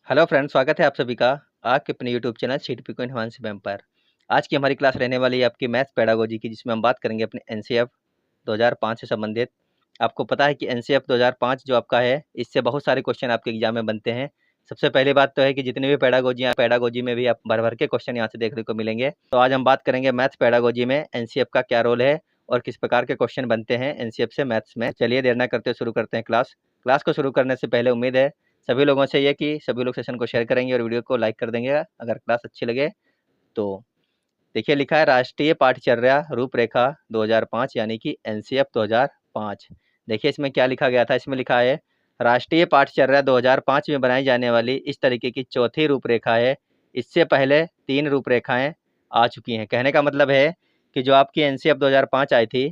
Hello friends, स्वागत है आप सभी का आपके अपने यूट्यूब चैनल सीटीपी को हिमांशु मैम पर। आज की हमारी क्लास रहने वाली है आपकी मैथ्स पेडागोजी की, जिसमें हम बात करेंगे अपने एनसीएफ 2005 से संबंधित। आपको पता है कि एनसीएफ 2005 जो आपका है, इससे बहुत सारे क्वेश्चन आपके एग्जाम में बनते हैं। सबसे पहली बात तो है कि जितनी भी पेडागोजी में भी आप भर भर के क्वेश्चन यहाँ से देखने को मिलेंगे। तो आज हम बात करेंगे मैथ्स पेडागोजी में एनसीएफ का क्या रोल है और किस प्रकार के क्वेश्चन बनते हैं एनसीएफ से मैथ्स में। चलिए देर न करते शुरू करते हैं क्लास को शुरू करने से पहले उम्मीद है सभी लोगों से ये कि सभी लोग सेशन को शेयर करेंगे और वीडियो को लाइक कर देंगे अगर क्लास अच्छी लगे तो। देखिए, लिखा है राष्ट्रीय पाठचर्या रूपरेखा 2005 यानी कि एनसीएफ 2005। देखिए इसमें क्या लिखा गया था। इसमें लिखा है राष्ट्रीय पाठचर्या 2005 में बनाई जाने वाली इस तरीके की चौथी रूपरेखा है। इससे पहले 3 रूपरेखाएं आ चुकी हैं। कहने का मतलब है कि जो आपकी एनसीएफ 2005 आई थी,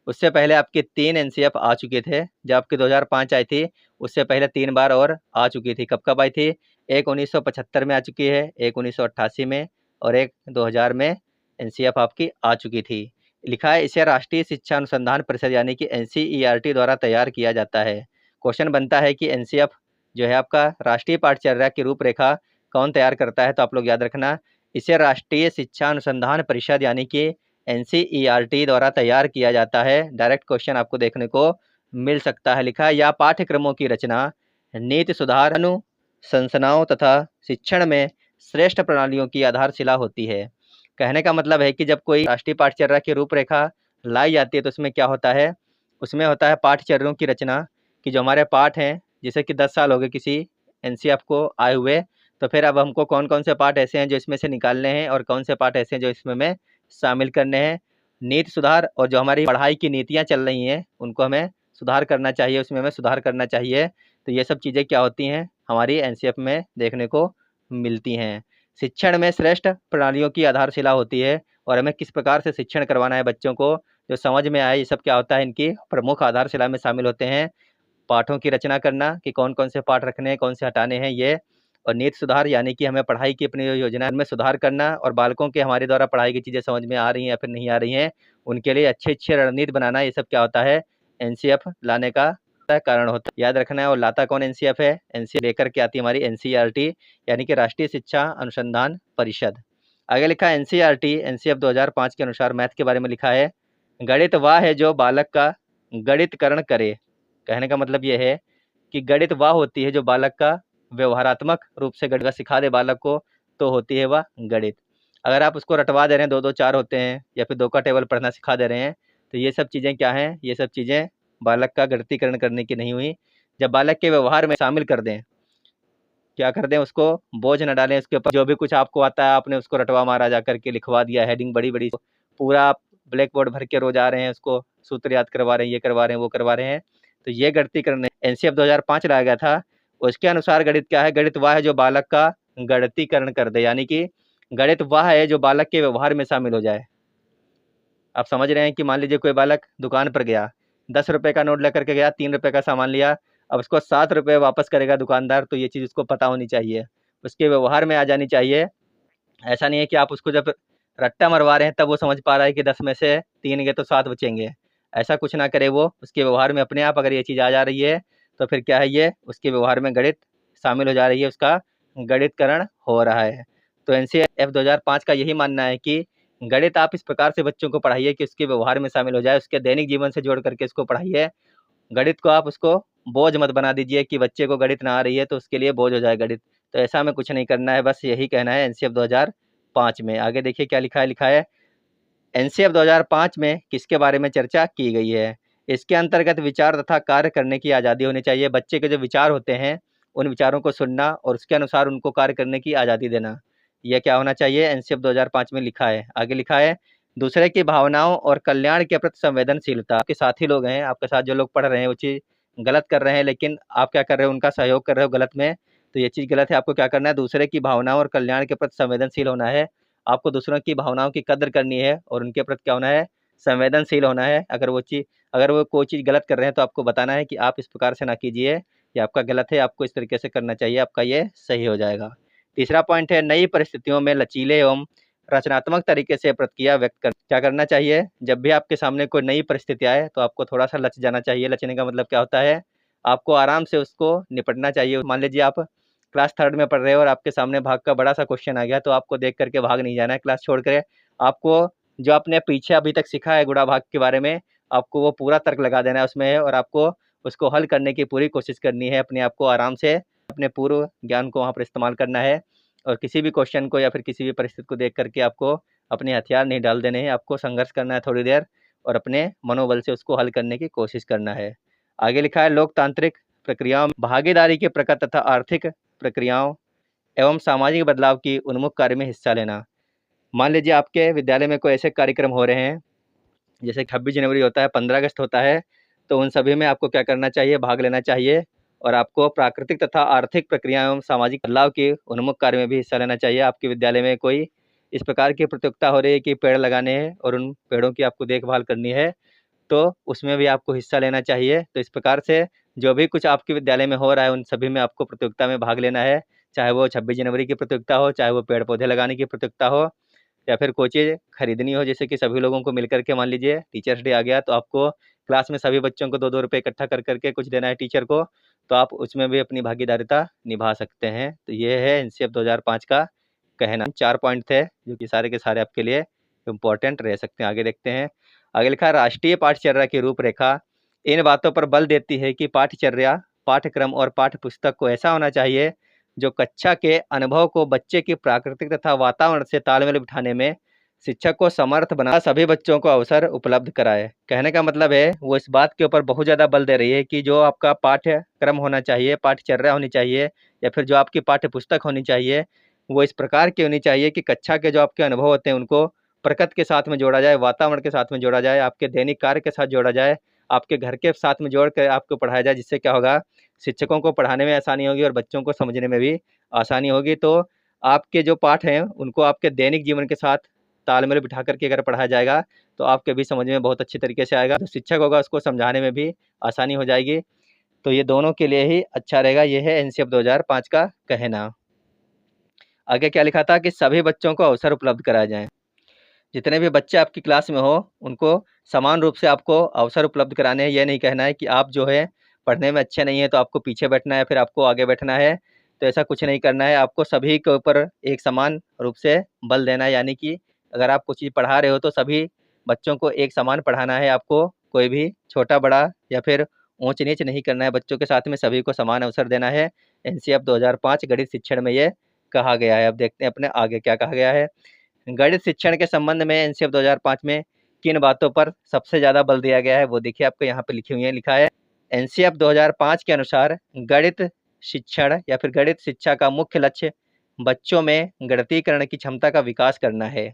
उससे पहले आपके 3 एनसीएफ आ चुके थे। जब आपकी 2005 आई थी, उससे पहले 3 बार और आ चुकी थी। कब कब आई थी? एक 1975 में आ चुकी है, एक 1988 में और एक 2000 में एनसीएफ आपकी आ चुकी थी। लिखा है इसे राष्ट्रीय शिक्षा अनुसंधान परिषद यानी कि एनसीईआरटी द्वारा तैयार किया जाता है। क्वेश्चन बनता है कि एनसीएफ जो है आपका राष्ट्रीय पाठचर्या की रूपरेखा कौन तैयार करता है? तो आप लोग याद रखना, इसे राष्ट्रीय शिक्षा अनुसंधान परिषद यानी कि एनसीईआरटी द्वारा तैयार किया जाता है। डायरेक्ट क्वेश्चन आपको देखने को मिल सकता है। लिखा है या पाठ्यक्रमों की रचना, नीति सुधार, अनुशंसनाओं तथा शिक्षण में श्रेष्ठ प्रणालियों की आधारशिला होती है। कहने का मतलब है कि जब कोई राष्ट्रीय पाठचर्या की रूपरेखा लाई जाती है तो उसमें क्या होता है? उसमें होता है पाठचर्यों की रचना, कि जो हमारे पाठ हैं, जैसे कि 10 साल हो गए किसी एनसीएफ को आए हुए, तो फिर अब हमको कौन कौन से पाठ ऐसे हैं जो इसमें से निकालने हैं और कौन से पाठ ऐसे हैं जो इसमें में शामिल करने हैं। नीति सुधार, और जो हमारी पढ़ाई की नीतियाँ चल रही हैं उनको हमें सुधार करना चाहिए, उसमें हमें सुधार करना चाहिए। तो ये सब चीज़ें क्या होती हैं? हमारी एनसीएफ में देखने को मिलती हैं। शिक्षण में श्रेष्ठ प्रणालियों की आधारशिला होती है और हमें किस प्रकार से शिक्षण करवाना है बच्चों को, जो समझ में आए, ये सब क्या होता है? इनकी प्रमुख आधारशिला में शामिल होते हैं। पाठों की रचना करना कि कौन कौन से पाठ रखने हैं, कौन से हटाने हैं, ये। और नीति सुधार यानी कि हमें पढ़ाई की अपनी योजना में सुधार करना और बालकों के हमारे द्वारा पढ़ाई की चीज़ें समझ में आ रही हैं या फिर नहीं आ रही हैं, उनके लिए अच्छी अच्छी रणनीति बनाना। ये सब क्या होता है? एनसीएफ लाने का कारण होता है। याद रखना है। और लाता कौन एनसीएफ है? एनसीएफ लेकर के आती है हमारी एनसीईआरटी यानी कि राष्ट्रीय शिक्षा अनुसंधान परिषद। आगे लिखा है एनसीईआरटी एनसीएफ 2005 के अनुसार मैथ के बारे में लिखा है गणित वह है जो बालक का गणितकरण करे। कहने का मतलब ये है कि गणित वह होती है जो बालक का व्यवहारात्मक रूप से गणित सिखा दे बालक को, तो होती है वह गणित। अगर आप उसको रटवा दे रहे हैं, 2 2 4 होते हैं, या फिर 2 का टेबल पढ़ना सिखा दे रहे हैं, तो ये सब चीज़ें क्या हैं? ये सब चीज़ें बालक का गणितीकरण करने की नहीं हुई। जब बालक के व्यवहार में शामिल कर दें, क्या कर दें? उसको बोझ न डालें उसके ऊपर। जो भी कुछ आपको आता है आपने उसको रटवा मारा, जा करके लिखवा दिया, हेडिंग बड़ी बड़ी, पूरा आप ब्लैक बोर्ड भर के रोज आ रहे हैं, उसको सूत्र याद करवा रहे हैं, ये करवा रहे हैं, वो करवा रहे हैं, तो ये गणितीकरण एनसीएफ 2005 लाया गया था। उसके अनुसार गणित क्या है? गणित वह है जो बालक का गणितीकरण कर दे, यानी कि गणित वह है जो बालक के व्यवहार में शामिल हो जाए। आप समझ रहे हैं कि मान लीजिए कोई बालक दुकान पर गया, 10 रुपए का नोट लेकर के गया, 3 रुपए का सामान लिया, अब उसको 7 रुपए वापस करेगा दुकानदार, तो ये चीज़ उसको पता होनी चाहिए, उसके व्यवहार में आ जानी चाहिए। ऐसा नहीं है कि आप उसको जब रट्टा मरवा रहे हैं तब वो समझ पा रहा है कि 10 में से 3 गए तो 7 बचेंगे। ऐसा कुछ ना करे वो, उसके व्यवहार में अपने आप अगर ये चीज़ आ जा रही है, तो फिर क्या है? ये उसके व्यवहार में गणित शामिल हो जा रही है, उसका गणितकरण हो रहा है। तो एनसीएफ 2005 का यही मानना है कि गणित आप इस प्रकार से बच्चों को पढ़ाइए कि उसके व्यवहार में शामिल हो जाए, उसके दैनिक जीवन से जोड़ करके इसको पढ़ाइए। गणित को आप उसको बोझ मत बना दीजिए कि बच्चे को गणित ना आ रही है तो उसके लिए बोझ हो जाए गणित। तो ऐसा हमें कुछ नहीं करना है, बस यही कहना है एनसीएफ 2005 में। आगे देखिए क्या लिखा है। लिखा है एनसीएफ 2005 में किसके बारे में चर्चा की गई है? इसके अंतर्गत विचार तथा कार्य करने की आज़ादी होनी चाहिए। बच्चे के जो विचार होते हैं, उन विचारों को सुनना और उसके अनुसार उनको कार्य करने की आज़ादी देना, यह क्या होना चाहिए? एनसीएफ 2005 में लिखा है। आगे लिखा है दूसरे की भावनाओं और कल्याण के प्रति संवेदनशीलता। आपके साथी लोग हैं, आपके साथ जो लोग पढ़ रहे हैं वो चीज़ गलत कर रहे हैं, लेकिन आप क्या कर रहे हो? उनका सहयोग कर रहे हो गलत में, तो ये चीज़ गलत है। आपको क्या करना है? दूसरे की भावनाओं और कल्याण के प्रति संवेदनशील होना है। आपको दूसरों की भावनाओं की कदर करनी है और उनके प्रति क्या होना है? संवेदनशील होना है। अगर वो कोई चीज़ गलत कर रहे हैं तो आपको बताना है कि आप इस प्रकार से ना कीजिए, ये आपका गलत है, आपको इस तरीके से करना चाहिए, आपका ये सही हो जाएगा। तीसरा पॉइंट है नई परिस्थितियों में लचीले एवं रचनात्मक तरीके से प्रतिक्रिया व्यक्त कर। क्या करना चाहिए? जब भी आपके सामने कोई नई परिस्थिति आए तो आपको थोड़ा सा लच जाना चाहिए। लचने का मतलब क्या होता है? आपको आराम से उसको निपटना चाहिए। मान लीजिए आप क्लास थर्ड में पढ़ रहे हो और आपके सामने भाग का बड़ा सा क्वेश्चन आ गया, तो आपको देख करके भाग नहीं जाना है क्लास छोड़ कर। आपको जो आपने पीछे अभी तक सीखा है गुणा भाग के बारे में, आपको वो पूरा तर्क लगा देना है उसमें, और आपको उसको हल करने की पूरी कोशिश करनी है। अपने आप को आराम से, अपने पूर्व ज्ञान को वहाँ पर इस्तेमाल करना है, और किसी भी क्वेश्चन को या फिर किसी भी परिस्थिति को देख करके आपको अपने हथियार नहीं डाल देने हैं। आपको संघर्ष करना है थोड़ी देर, और अपने मनोबल से उसको हल करने की कोशिश करना है। आगे लिखा है, लोकतांत्रिक प्रक्रियाओं में भागीदारी के प्रकट तथा आर्थिक प्रक्रियाओं एवं सामाजिक बदलाव की उन्मुख कार्य में हिस्सा लेना। मान लीजिए आपके विद्यालय में कोई ऐसे कार्यक्रम हो रहे हैं, जैसे 26 जनवरी होता है, 15 अगस्त होता है, तो उन सभी में आपको क्या करना चाहिए, भाग लेना चाहिए। और आपको प्राकृतिक तथा आर्थिक प्रक्रिया एवं सामाजिक बदलाव के उन्मुख कार्य में भी हिस्सा लेना चाहिए। आपके विद्यालय में कोई इस प्रकार की प्रतियोगिता हो रही है कि पेड़ लगाने हैं और उन पेड़ों की आपको देखभाल करनी है, तो उसमें भी आपको हिस्सा लेना चाहिए। तो इस प्रकार से जो भी कुछ आपके विद्यालय में हो रहा है, उन सभी में आपको प्रतियोगिता में भाग लेना है, चाहे वो 26 जनवरी की प्रतियोगिता हो, चाहे वो पेड़ पौधे लगाने की प्रतियोगिता हो, या फिर कोई चीज़ खरीदनी हो। जैसे कि सभी लोगों को मिलकर के, मान लीजिए टीचर्स डे आ गया, तो आपको क्लास में सभी बच्चों को 2-2 रुपये इकट्ठा कर करके कुछ देना है टीचर को, तो आप उसमें भी अपनी भागीदारिता निभा सकते हैं। तो ये है एनसीएफ 2005 का कहना। 4 पॉइंट थे जो कि सारे के सारे आपके लिए इम्पोर्टेंट रह सकते हैं। आगे देखते हैं। आगे लिखा है, राष्ट्रीय पाठ्यचर्या की रूपरेखा इन बातों पर बल देती है कि पाठ्यचर्या, पाठ्यक्रम और पाठ्य पुस्तक को ऐसा होना चाहिए जो कक्षा के अनुभव को बच्चे की प्राकृतिक तथा वातावरण से तालमेल बिठाने में शिक्षक को समर्थ बना सभी बच्चों को अवसर उपलब्ध कराए। कहने का मतलब है, वो इस बात के ऊपर बहुत ज़्यादा बल दे रही है कि जो आपका पाठ्यक्रम होना चाहिए, पाठ्यचर्या होनी चाहिए, या फिर जो आपकी पाठ्य पुस्तक होनी चाहिए, वो इस प्रकार की होनी चाहिए कि कक्षा के जो आपके अनुभव होते हैं उनको प्रकृति के साथ में जोड़ा जाए, वातावरण के साथ में जोड़ा जाए, आपके दैनिक कार्य के साथ जोड़ा जाए, आपके घर के साथ में जोड़ कर आपको पढ़ाया जाए। जिससे क्या होगा, शिक्षकों को पढ़ाने में आसानी होगी और बच्चों को समझने में भी आसानी होगी। तो आपके जो पाठ हैं उनको आपके दैनिक जीवन के साथ तालमेल बिठा करके अगर पढ़ाया जाएगा, तो आपके भी समझ में बहुत अच्छी तरीके से आएगा। तो शिक्षक होगा उसको समझाने में भी आसानी हो जाएगी। तो ये दोनों के लिए ही अच्छा रहेगा। ये है एनसीएफ 2005 का कहना। आगे क्या लिखा था कि सभी बच्चों को अवसर उपलब्ध कराए जाएँ। जितने भी बच्चे आपकी क्लास में हो, उनको समान रूप से आपको अवसर उपलब्ध कराने हैं। ये नहीं कहना है कि आप जो है पढ़ने में अच्छे नहीं हैं तो आपको पीछे बैठना है, फिर आपको आगे बैठना है। तो ऐसा कुछ नहीं करना है। आपको सभी के ऊपर एक समान रूप से बल देना है, यानी कि अगर आप कुछ चीज़ पढ़ा रहे हो तो सभी बच्चों को एक समान पढ़ाना है। आपको कोई भी छोटा-बड़ा या फिर ऊँच-नीच नहीं करना है। बच्चों के साथ में सभी को समान अवसर देना है। एनसीएफ 2005 गणित शिक्षण में ये कहा गया है। अब देखते हैं अपने आगे क्या कहा गया है। गणित शिक्षण के संबंध में एनसीएफ 2005 में किन बातों पर सबसे ज़्यादा बल दिया गया है, वो देखिए आपको यहाँ पे लिखी हुई है। लिखा है, एनसीएफ 2005 के अनुसार गणित शिक्षण या फिर गणित शिक्षा का मुख्य लक्ष्य बच्चों में गणितीकरण की क्षमता का विकास करना है।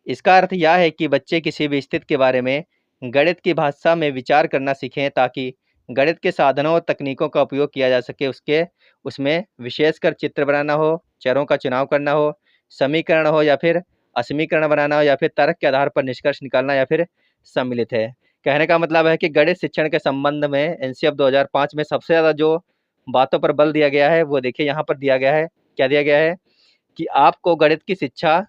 इसका अर्थ यह है कि बच्चे किसी भी स्थिति के बारे में गणित की भाषा में विचार करना सीखें, ताकि गणित के साधनों और तकनीकों का उपयोग किया जा सके। उसमें विशेषकर चित्र बनाना हो, चरों का चुनाव करना हो, समीकरण हो या फिर असमीकरण बनाना हो, या फिर तर्क के आधार पर निष्कर्ष निकालना या फिर सम्मिलित है। कहने का मतलब है कि गणित शिक्षण के संबंध में एनसीएफ 2005 में सबसे ज़्यादा जो बातों पर बल दिया गया है, वो देखिए यहाँ पर दिया गया है। क्या दिया गया है कि आपको गणित की शिक्षा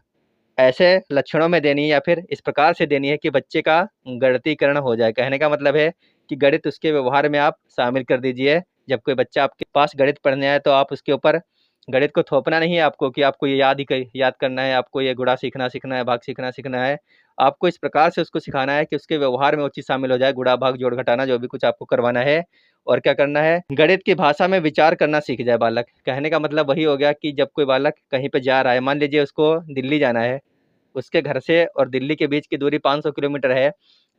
ऐसे लक्षणों में देनी है या फिर इस प्रकार से देनी है कि बच्चे का गणितीकरण हो जाए। कहने का मतलब है कि गणित उसके व्यवहार में आप शामिल कर दीजिए। जब कोई बच्चा आपके पास गणित पढ़ने आए तो आप उसके ऊपर गणित को थोपना नहीं है आपको कि आपको ये याद करना है, आपको ये गुणा सीखना है, भाग सीखना है। आपको इस प्रकार से उसको सिखाना है कि उसके व्यवहार में वो चीज़ शामिल हो जाए, गुणा, भाग, जोड़, घटाना, जो भी कुछ आपको करवाना है। और क्या करना है, गणित की भाषा में विचार करना सीख जाए बालक। कहने का मतलब वही हो गया कि जब कोई बालक कहीं पे जा रहा है, मान लीजिए उसको दिल्ली जाना है, उसके घर से और दिल्ली के बीच की दूरी 500 किलोमीटर है।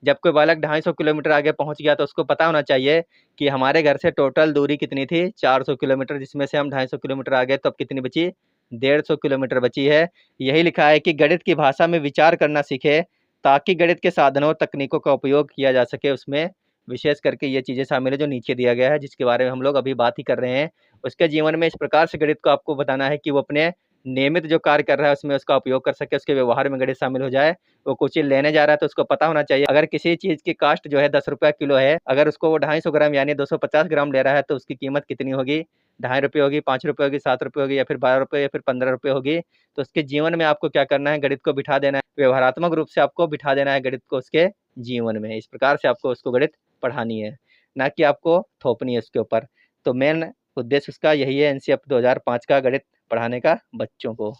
जब कोई बालक 250 किलोमीटर आगे पहुंच गया तो उसको पता होना चाहिए कि हमारे घर से टोटल दूरी कितनी थी, 400 किलोमीटर, जिसमें से हम 250 किलोमीटर आगे, तो अब कितनी बची, 150 किलोमीटर बची है। यही लिखा है कि गणित की भाषा में विचार करना सीखे, ताकि गणित के साधनों और तकनीकों का उपयोग किया जा सके। उसमें विशेष करके ये चीज़ें शामिल है जो नीचे दिया गया है, जिसके बारे में हम लोग अभी बात ही कर रहे हैं। उसके जीवन में इस प्रकार से गणित को आपको बताना है कि वो अपने नियमित जो कार्य कर रहा है उसमें उसका उपयोग कर सके, उसके व्यवहार में गणित शामिल हो जाए। वो कुछ चीज़ लेने जा रहा है तो उसको पता होना चाहिए, अगर किसी चीज़ की कास्ट जो है 10 रुपया किलो है, अगर उसको वो 250 ग्राम यानी 250 ग्राम ले रहा है तो उसकी कीमत कितनी होगी, 2.5 रुपये होगी, 5 रुपये होगी, 7 रुपये होगी, या फिर 12 रुपये, या फिर 15 रुपये होगी। तो उसके जीवन में आपको क्या करना है, गणित को बिठा देना है, व्यवहारात्मक रूप से आपको बिठा देना है गणित को उसके जीवन में। इस प्रकार से आपको उसको गणित पढ़ानी है, ना कि आपको थोपनी है उसके ऊपर। तो मेन उद्देश्य उसका यही है एनसीएफ 2005 का गणित पढ़ाने का बच्चों को।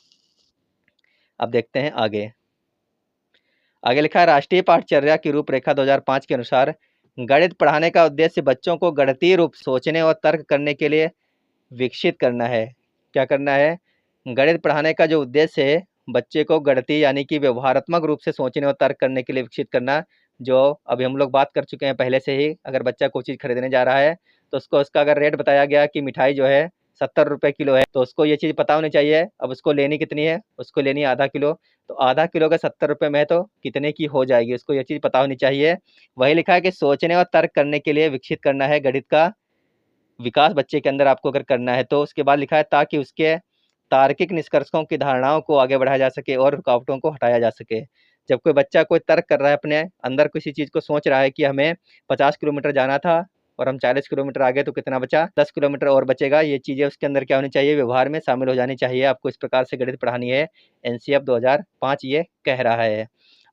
अब देखते हैं आगे। आगे लिखा है राष्ट्रीय पाठचर्या की रूपरेखा 2005 के अनुसार गणित पढ़ाने का उद्देश्य बच्चों को गणितीय रूप सोचने और तर्क करने के लिए विकसित करना है। क्या करना है? गणित पढ़ाने का जो उद्देश्य है बच्चे को गणितीय यानी कि व्यवहारात्मक रूप से सोचने और तर्क करने के लिए विकसित करना। जो अभी हम लोग बात कर चुके हैं पहले से ही, अगर बच्चा कोई चीज़ खरीदने जा रहा है तो उसको उसका अगर रेट बताया गया कि मिठाई जो है 70 रुपये किलो है, तो उसको ये चीज़ पता होनी चाहिए। अब उसको लेनी कितनी है? उसको लेनी है आधा किलो। तो आधा किलो का 70 रुपये में तो कितने की हो जाएगी, उसको ये चीज़ पता होनी चाहिए। वही लिखा है कि सोचने और तर्क करने के लिए विकसित करना है, गणित का विकास बच्चे के अंदर आपको अगर करना है तो। उसके बाद लिखा है ताकि उसके तार्किक निष्कर्षों की धारणाओं को आगे बढ़ाया जा सके और रुकावटों को हटाया जा सके। जब कोई बच्चा कोई तर्क कर रहा है, अपने अंदर किसी चीज़ को सोच रहा है कि हमें 50 किलोमीटर जाना था और हम 40 किलोमीटर आगे, तो कितना बचा? 10 किलोमीटर और बचेगा। ये चीज़ें उसके अंदर क्या होनी चाहिए? व्यवहार में शामिल हो जानी चाहिए। आपको इस प्रकार से गणित पढ़ानी है, एनसीएफ 2005 ये कह रहा है।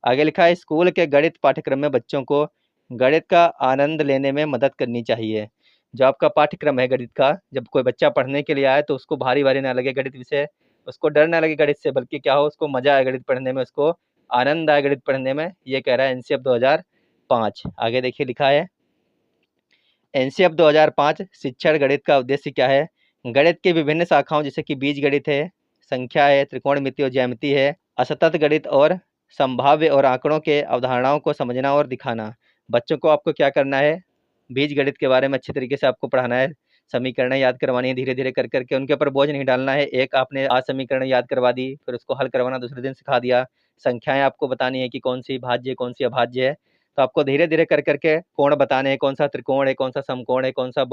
आगे लिखा है स्कूल के गणित पाठ्यक्रम में बच्चों को गणित का आनंद लेने में मदद करनी चाहिए। जो आपका पाठ्यक्रम है गणित का, जब कोई बच्चा पढ़ने के लिए आए तो उसको भारी-भारी ना लगे गणित विषय, उसको डर ना लगे गणित से, बल्कि क्या हो, उसको मज़ा आए गणित पढ़ने में, उसको आनंद आए गणित पढ़ने में। ये कह रहा है एनसीएफ 2005। आगे देखिए लिखा है एनसीएफ 2005 शिक्षण गणित का उद्देश्य क्या है? गणित की विभिन्न शाखाओं जैसे कि बीजगणित है, संख्या है, त्रिकोणमिति और ज्यामिति है, असतत गणित और संभाव्य और आंकड़ों के अवधारणाओं को समझना और दिखाना। बच्चों को आपको क्या करना है? बीज गणित के बारे में अच्छी तरीके से आपको पढ़ाना है, समीकरण याद करवानी है धीरे धीरे कर करके, उनके ऊपर बोझ नहीं डालना है। एक आपने आज समीकरण याद करवा दी, फिर उसको हल करवाना दूसरे दिन सिखा दिया। संख्याएं आपको बतानी है कि कौन सी भाज्य कौन सी अभाज्य है, तो आपको धीरे धीरे कर करके कोण बताने हैं, कौन सा त्रिकोण है, कौन सा समकोण है, कौन सा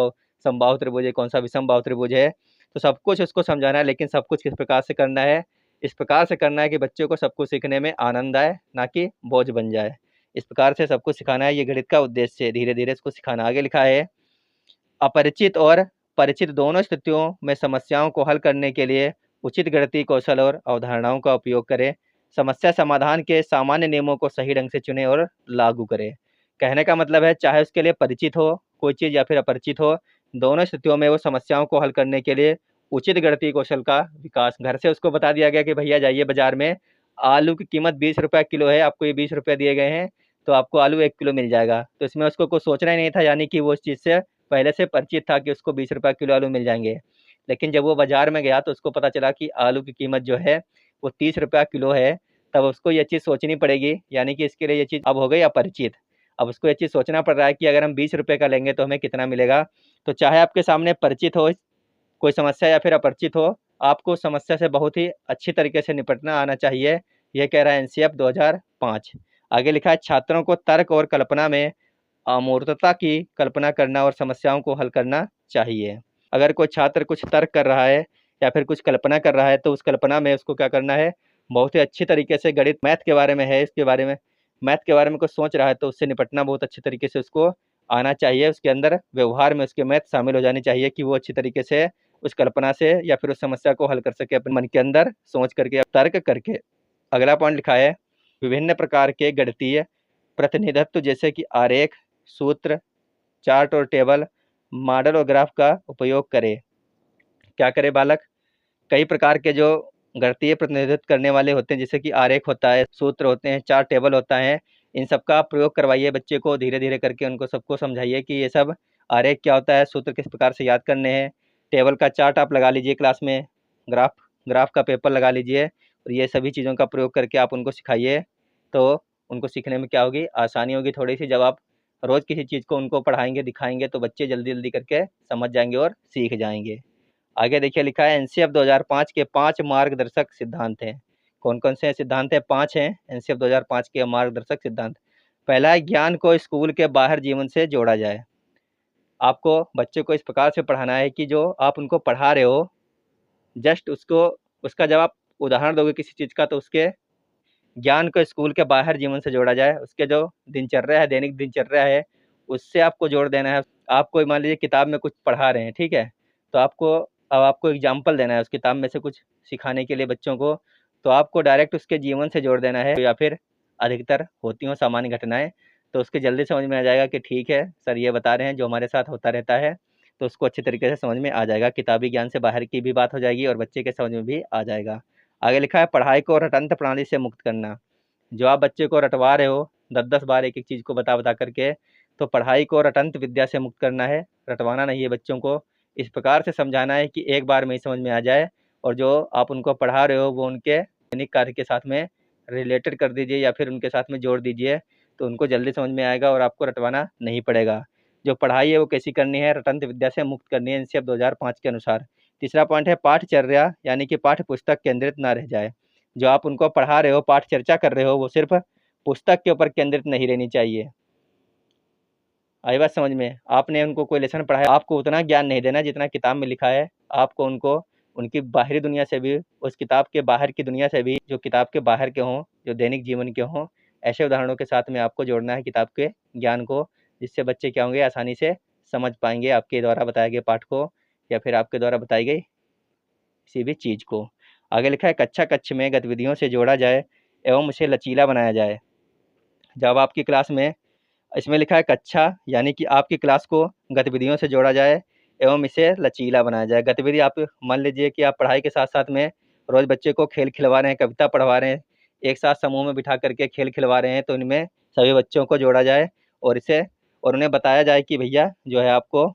समबाहु त्रिभुज है, कौन सा विषमबाहु त्रिभुज है। तो सब कुछ उसको समझाना है, लेकिन सब कुछ किस प्रकार से करना है? इस प्रकार से करना है कि बच्चों को सब कुछ सीखने में आनंद आए, ना कि बोझ बन जाए। इस प्रकार से सब कुछ सिखाना है, ये गणित का उद्देश्य है, धीरे धीरे इसको सिखाना। आगे लिखा है अपरिचित और परिचित दोनों स्थितियों में समस्याओं को हल करने के लिए उचित गणितीय कौशल और अवधारणाओं का उपयोग करें। समस्या समाधान के सामान्य नियमों को सही ढंग से चुनें और लागू करें। कहने का मतलब है चाहे उसके लिए परिचित हो कोई चीज़ या फिर अपरिचित हो, दोनों स्थितियों में वो समस्याओं को हल करने के लिए उचित गणितीय कौशल का विकास। घर से उसको बता दिया गया कि भैया जाइए बाजार में, आलू की कीमत 20 रुपये किलो है, आपको ये 20 रुपये दिए गए हैं, तो आपको आलू 1 किलो मिल जाएगा। तो इसमें उसको कुछ सोचना ही नहीं था, यानी कि वो उस चीज़ से पहले से परिचित था कि उसको 20 रुपये किलो आलू मिल जाएंगे। लेकिन जब वो बाजार में गया तो उसको पता चला कि आलू की कीमत जो है वो 30 रुपया किलो है। तब उसको ये चीज़ सोचनी पड़ेगी, यानी कि इसके लिए ये चीज़ अब हो गई अपरिचित। अब उसको ये चीज़ सोचना पड़ रहा है कि अगर हम 20 रुपये का लेंगे तो हमें कितना मिलेगा। तो चाहे आपके सामने परिचित हो कोई समस्या या फिर अपरिचित हो, आपको समस्या से बहुत ही अच्छी तरीके से निपटना आना चाहिए। ये कह रहा है एनसीएफ 2005। आगे लिखा है छात्रों को तर्क और कल्पना में अमूर्तता की कल्पना करना और समस्याओं को हल करना चाहिए। अगर कोई छात्र कुछ तर्क कर रहा है या फिर कुछ कल्पना कर रहा है, तो उस कल्पना में उसको क्या करना है? बहुत ही अच्छी तरीके से गणित मैथ के बारे में है, इसके बारे में मैथ के बारे में कुछ सोच रहा है, तो उससे निपटना बहुत अच्छी तरीके से उसको आना चाहिए। उसके अंदर व्यवहार में उसके मैथ शामिल हो जानी चाहिए कि वो अच्छी तरीके से उस कल्पना से या फिर उस समस्या को हल कर सके अपने मन के अंदर सोच करके, तर्क करके। अगला पॉइंट लिखा है विभिन्न प्रकार के गणितीय प्रतिनिधित्व जैसे कि आरेख, सूत्र, चार्ट और टेबल, मॉडल और ग्राफ का उपयोग करें। क्या करे बालक? कई प्रकार के जो गणितीय प्रतिनिधित्व करने वाले होते हैं, जैसे कि आरेख होता है, सूत्र होते हैं, चार्ट टेबल होता है, इन सब का प्रयोग करवाइए बच्चे को धीरे धीरे करके। उनको सबको समझाइए कि ये सब आरेख क्या होता है, सूत्र किस प्रकार से याद करने हैं, टेबल का चार्ट आप लगा लीजिए क्लास में, ग्राफ ग्राफ का पेपर लगा लीजिए, और ये सभी चीज़ों का प्रयोग करके आप उनको सिखाइए। तो उनको सीखने में क्या होगी? आसानी होगी थोड़ी सी। जब आप रोज़ किसी चीज़ को उनको पढ़ाएंगे दिखाएंगे तो बच्चे जल्दी जल्दी करके समझ जाएंगे और सीख जाएंगे। आगे देखिए लिखा है एनसीएफ 2005 के 5 मार्गदर्शक सिद्धांत हैं। कौन कौन से सिद्धांत हैं? 5 हैं एनसीएफ 2005 के मार्गदर्शक सिद्धांत। पहला है ज्ञान को स्कूल के बाहर जीवन से जोड़ा जाए। आपको बच्चे को इस प्रकार से पढ़ाना है कि जो आप उनको पढ़ा रहे हो, जस्ट उसको उसका जब आप उदाहरण दोगे किसी चीज़ का, तो उसके ज्ञान को स्कूल के बाहर जीवन से जोड़ा जाए। उसके जो दिनचर्या है, दैनिक दिनचर्या है, उससे आपको जोड़ देना है। आप कोई मान लीजिए किताब में कुछ पढ़ा रहे हैं, ठीक है, तो आपको एग्जाम्पल देना है उस किताब में से कुछ सिखाने के लिए बच्चों को, तो आपको डायरेक्ट उसके जीवन से जोड़ देना है। या फिर अधिकतर होती हों सामान्य घटनाएं, तो उसके जल्दी समझ में आ जाएगा कि ठीक है सर ये बता रहे हैं जो हमारे साथ होता रहता है, तो उसको अच्छे तरीके से समझ में आ जाएगा। किताबी ज्ञान से बाहर की भी बात हो जाएगी और बच्चे के समझ में भी आ जाएगा। आगे लिखा है पढ़ाई को रटंत प्रणाली से मुक्त करना। जो आप बच्चे को रटवा रहे हो 10-10 बार एक-एक चीज़ को बता करके, तो पढ़ाई को रटंत विद्या से मुक्त करना है, रटवाना नहीं है बच्चों को। इस प्रकार से समझाना है कि एक बार में ही समझ में आ जाए, और जो आप उनको पढ़ा रहे हो वो उनके दैनिक कार्य के साथ में रिलेटेड कर दीजिए या फिर उनके साथ में जोड़ दीजिए, तो उनको जल्दी समझ में आएगा और आपको रटवाना नहीं पड़ेगा। जो पढ़ाई है वो कैसी करनी है? रटंत विद्या से मुक्त करनी है एनसीईआरटी 2005 के अनुसार। तीसरा पॉइंट है पाठचर्या, यानी कि पाठ्य पुस्तक केंद्रित ना रह जाए। जो आप उनको पढ़ा रहे हो, पाठ चर्चा कर रहे हो, वो सिर्फ पुस्तक के ऊपर केंद्रित नहीं रहनी चाहिए। आई बात समझ में? आपने उनको कोई लेसन पढ़ाया, आपको उतना ज्ञान नहीं देना जितना किताब में लिखा है। आपको उनको उनकी बाहरी दुनिया से भी, उस किताब के बाहर की दुनिया से भी, जो किताब के बाहर के हों, जो दैनिक जीवन के हों, ऐसे उदाहरणों के साथ में आपको जोड़ना है किताब के ज्ञान को, जिससे बच्चे क्या होंगे, आसानी से समझ पाएंगे आपके द्वारा बताए गए पाठ को या फिर आपके द्वारा बताई गई किसी भी चीज़ को। आगे लिखा है कक्षा कक्ष में गतिविधियों से जोड़ा जाए एवं उसे लचीला बनाया जाए। जब आपकी क्लास में, इसमें लिखा है कक्षा, यानी कि आपकी क्लास को गतिविधियों से जोड़ा जाए एवं इसे लचीला बनाया जाए। गतिविधि आप मान लीजिए कि आप पढ़ाई के साथ साथ में रोज़ बच्चे को खेल खिलवा रहे हैं, कविता पढ़वा रहे हैं, एक साथ समूह में बिठा करके खेल खिलवा रहे हैं, तो इनमें सभी बच्चों को जोड़ा जाए और उन्हें बताया जाए कि भैया जो है आपको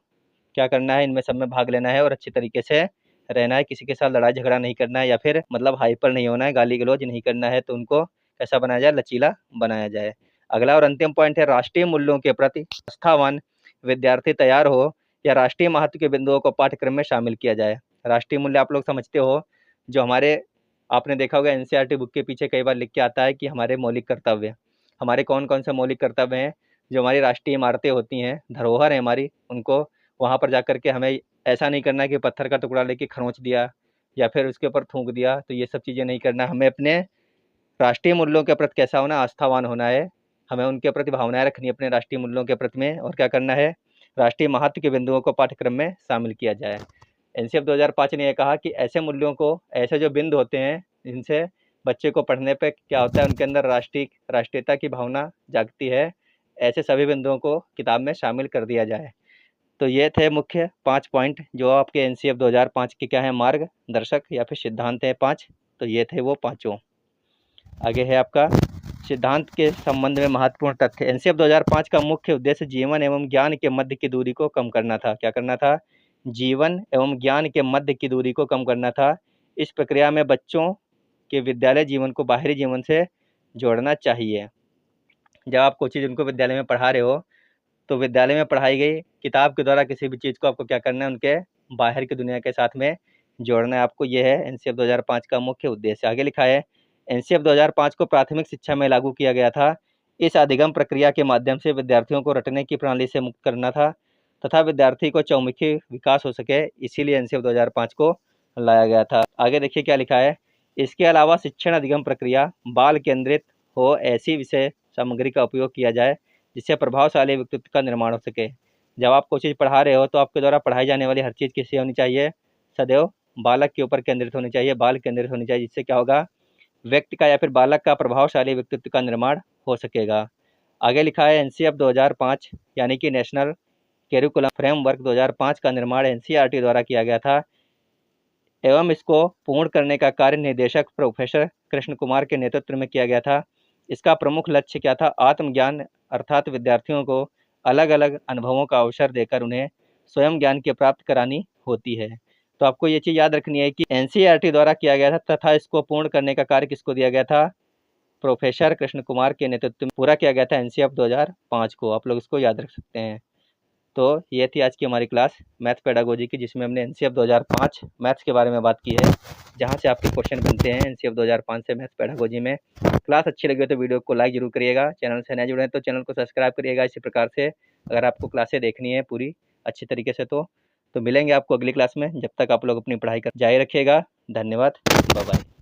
क्या करना है, इनमें सब में भाग लेना है और अच्छे तरीके से रहना है, किसी के साथ लड़ाई झगड़ा नहीं करना है या फिर मतलब हाइपर नहीं होना है, गाली गलौज नहीं करना है। तो उनको कैसा बनाया जाए, लचीला बनाया जाए। अगला और अंतिम पॉइंट है राष्ट्रीय मूल्यों के प्रति आस्थावान विद्यार्थी तैयार हो या राष्ट्रीय महत्व के बिंदुओं को पाठ्यक्रम में शामिल किया जाए। राष्ट्रीय मूल्य आप लोग समझते हो, जो हमारे, आपने देखा होगा एनसीईआरटी बुक के पीछे कई बार लिख के आता है कि हमारे मौलिक कर्तव्य, हमारे कौन कौन से मौलिक कर्तव्य हैं। जो हमारी राष्ट्रीय इमारतें होती हैं, धरोहर है हमारी, उनको वहाँ पर जाकर के हमें ऐसा नहीं करना कि पत्थर का टुकड़ा लेके खरोंच दिया या फिर उसके ऊपर थूक दिया, तो ये सब चीज़ें नहीं करना। हमें अपने राष्ट्रीय मूल्यों के प्रति कैसा होना, आस्थावान होना है। हमें उनके प्रति भावनाएं रखनी है अपने राष्ट्रीय मूल्यों के प्रति में, और क्या करना है, राष्ट्रीय महत्व के बिंदुओं को पाठ्यक्रम में शामिल किया जाए। एनसीईआरटी 2005 ने यह कहा कि ऐसे मूल्यों को, ऐसे जो बिंदु होते हैं जिनसे बच्चे को पढ़ने पे क्या होता है, उनके अंदर राष्ट्रीयता की भावना जागती है, ऐसे सभी बिंदुओं को किताब में शामिल कर दिया जाए। तो ये थे मुख्य 5 पॉइंट जो आपके एनसीईआरटी 2005 के क्या है, मार्गदर्शक या फिर सिद्धांत हैं 5। तो ये थे वो पाँचों। आगे है आपका सिद्धांत के संबंध में महत्वपूर्ण तथ्य। एनसीईआरटी 2005 का मुख्य उद्देश्य जीवन एवं ज्ञान के मध्य की दूरी को कम करना था। क्या करना था? जीवन एवं ज्ञान के मध्य की दूरी को कम करना था। इस प्रक्रिया में बच्चों के विद्यालय जीवन को बाहरी जीवन से जोड़ना चाहिए। जब आप कोई चीज़ उनको विद्यालय में पढ़ा रहे हो, तो विद्यालय में पढ़ाई गई किताब के द्वारा किसी भी चीज़ को आपको क्या करना है, उनके बाहर की दुनिया के साथ में जोड़ना है आपको। ये है एनसीईआरटी 2005 का मुख्य उद्देश्य। आगे लिखा है एनसीईआरटी 2005 को प्राथमिक शिक्षा में लागू किया गया था। इस अधिगम प्रक्रिया के माध्यम से विद्यार्थियों को रटने की प्रणाली से मुक्त करना था तथा विद्यार्थी को चौमुखी विकास हो सके, इसीलिए एनसीईआरटी 2005 को लाया गया था। आगे देखिए क्या लिखा है, इसके अलावा शिक्षण अधिगम प्रक्रिया बाल केंद्रित हो, ऐसी विषय सामग्री का उपयोग किया जाए जिससे प्रभावशाली व्यक्तित्व का निर्माण हो सके। जब आप कोई चीज़ पढ़ा रहे हो, तो आपके द्वारा पढ़ाई जाने वाली हर चीज़ किससे होनी चाहिए, सदैव बालक के ऊपर केंद्रित होनी चाहिए, बाल केंद्रित होनी चाहिए, जिससे क्या होगा, व्यक्ति का या फिर बालक का प्रभावशाली व्यक्तित्व का निर्माण हो सकेगा। आगे लिखा है एनसीईआरटी 2005 यानी कि नेशनल करिकुलम फ्रेमवर्क 2005 का निर्माण एनसीईआरटी द्वारा किया गया था एवं इसको पूर्ण करने का कार्य निदेशक प्रोफेसर कृष्ण कुमार के नेतृत्व में किया गया था। इसका प्रमुख लक्ष्य क्या था, आत्मज्ञान, अर्थात विद्यार्थियों को अलग अलग अनुभवों का अवसर देकर उन्हें स्वयं ज्ञान की प्राप्त करानी होती है। तो आपको ये चीज़ याद रखनी है कि एनसीईआरटी द्वारा किया गया था तथा इसको पूर्ण करने का कार्य किसको दिया गया था, प्रोफेसर कृष्ण कुमार के नेतृत्व में पूरा किया गया था एनसीईआरटी 2005 को। आप लोग इसको याद रख सकते हैं। तो ये थी आज की हमारी क्लास मैथ पेडागोजी की, जिसमें हमने एनसीईआरटी 2005 मैथ्स के बारे में बात की है, जहाँ से आपके क्वेश्चन बनते हैं एनसीईआरटी 2005 से मैथ्स पेडागोजी में। क्लास अच्छी लगी हो तो वीडियो को लाइक जरूर करिएगा, चैनल से नए जुड़े हैं तो चैनल को सब्सक्राइब करिएगा। इसी प्रकार से अगर आपको क्लासें देखनी है पूरी अच्छी तरीके से तो मिलेंगे आपको अगली क्लास में। जब तक आप लोग अपनी पढ़ाई कर जारी रखिएगा। धन्यवाद, बाय बाय।